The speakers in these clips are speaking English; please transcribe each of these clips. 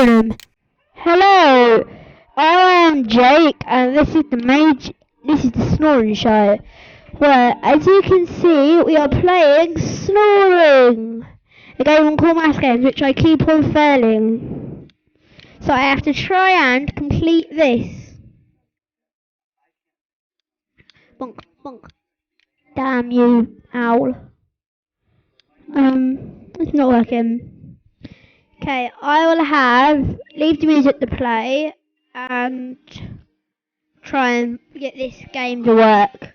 Hello, I am Jake, and this is the Snoring Show, where, as you can see, we are playing Snoring, a game on Core Maths Games, which I keep on failing. So I have to try and complete this. Bonk, bonk. Damn you, owl. It's not working. Okay, I will leave the music to play and try and get this game to work.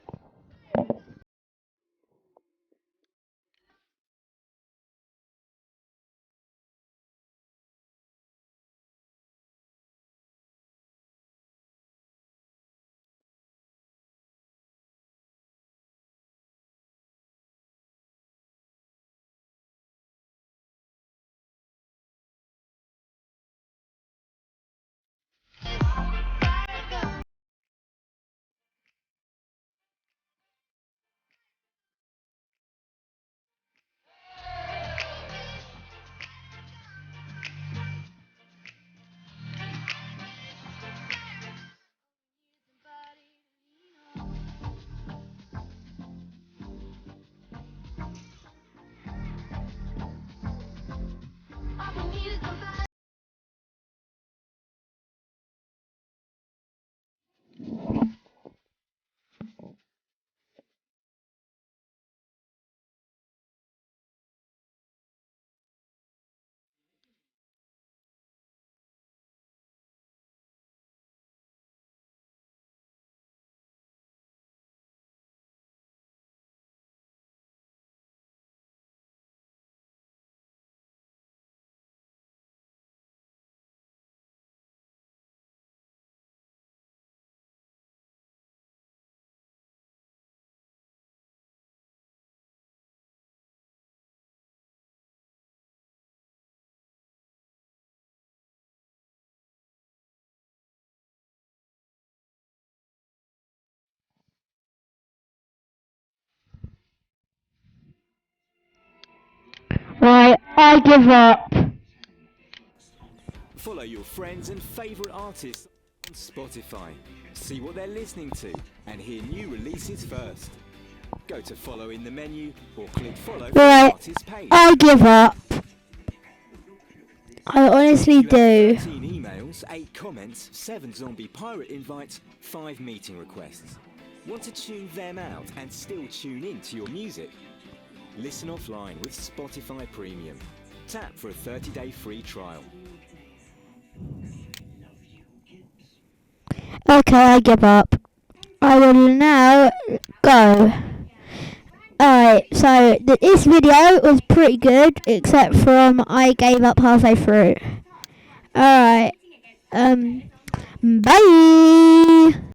Right, I give up. Follow your friends and favourite artists on Spotify. See what they're listening to and hear new releases first. Go to follow in the menu or click follow for the Right, artist page. I give up. I honestly You do. have 13 emails, 8 comments, 7 zombie pirate invites, 5 meeting requests. Want to tune them out and still tune in to your music? Listen offline with Spotify Premium. Tap for a 30-day free trial. Okay, I give up. I will now go. Alright, so this video was pretty good, except from I gave up halfway through. Alright, bye!